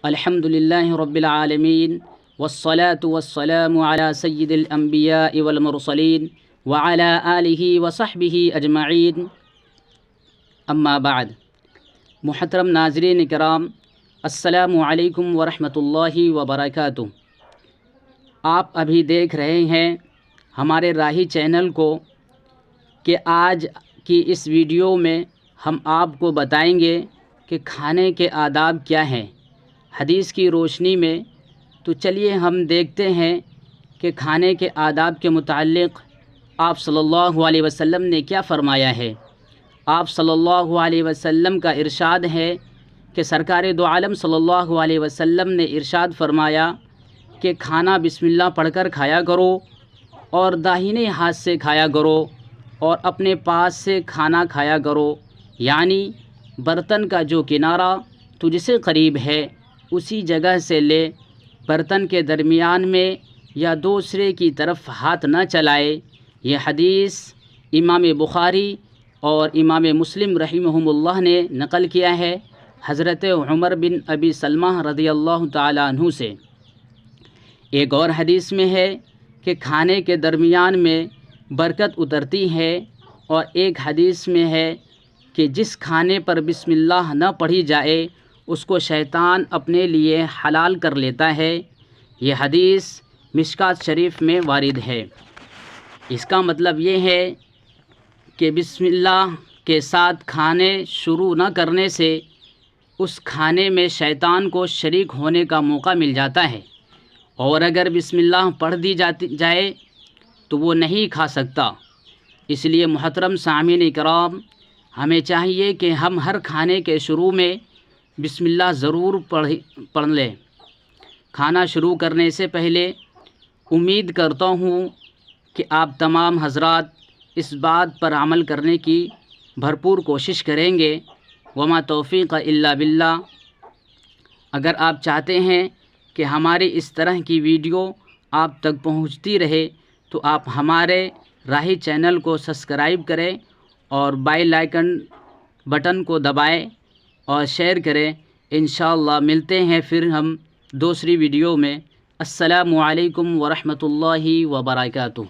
الحمد للہ رب العالمین والصلاة والسلام علی سید الانبیاء والمرسلین وعلی آلہ وصحبہ اجمعین، اما بعد۔ محترم ناظرین کرام، السلام علیکم ورحمۃ اللہ وبرکاتہ۔ آپ ابھی دیکھ رہے ہیں ہمارے راہی چینل کو کہ آج کی اس ویڈیو میں ہم آپ کو بتائیں گے کہ کھانے کے آداب کیا ہیں حدیث کی روشنی میں۔ تو چلیے ہم دیکھتے ہیں کہ کھانے کے آداب کے متعلق آپ صلی اللہ علیہ وسلم نے کیا فرمایا ہے۔ آپ صلی اللہ علیہ وسلم کا ارشاد ہے کہ سرکار دو عالم صلی اللہ علیہ وسلم نے ارشاد فرمایا کہ کھانا بسم اللہ پڑھ کر کھایا کرو اور داہنے ہاتھ سے کھایا کرو اور اپنے پاس سے کھانا کھایا کرو، یعنی برتن کا جو کنارہ تجھ سے قریب ہے اسی جگہ سے لے، برتن کے درمیان میں یا دوسرے کی طرف ہاتھ نہ چلائے۔ یہ حدیث امام بخاری اور امام مسلم رحمہم اللہ نے نقل کیا ہے حضرت عمر بن ابی سلمہ رضی اللہ تعالیٰ عنہ سے۔ ایک اور حدیث میں ہے کہ کھانے کے درمیان میں برکت اترتی ہے، اور ایک حدیث میں ہے کہ جس کھانے پر بسم اللہ نہ پڑھی جائے اس کو شیطان اپنے لیے حلال کر لیتا ہے۔ یہ حدیث مشکوٰۃ شریف میں وارد ہے۔ اس کا مطلب یہ ہے کہ بسم اللہ کے ساتھ کھانے شروع نہ کرنے سے اس کھانے میں شیطان کو شریک ہونے کا موقع مل جاتا ہے، اور اگر بسم اللہ پڑھ دی جائے تو وہ نہیں کھا سکتا۔ اس لیے محترم سامعین کرام، ہمیں چاہیے کہ ہم ہر کھانے کے شروع میں بسم اللہ ضرور پڑھ لیں۔ کھانا شروع کرنے سے پہلے امید کرتا ہوں کہ آپ تمام حضرات اس بات پر عمل کرنے کی بھرپور کوشش کریں گے۔ وما توفیق الا باللہ۔ اگر آپ چاہتے ہیں کہ ہماری اس طرح کی ویڈیو آپ تک پہنچتی رہے تو آپ ہمارے راہی چینل کو سبسکرائب کریں اور بیل آئیکن بٹن کو دبائیں اور شیئر کریں۔ انشاءاللہ ملتے ہیں پھر ہم دوسری ویڈیو میں۔ السلام علیکم ورحمۃ اللہ وبرکاتہ۔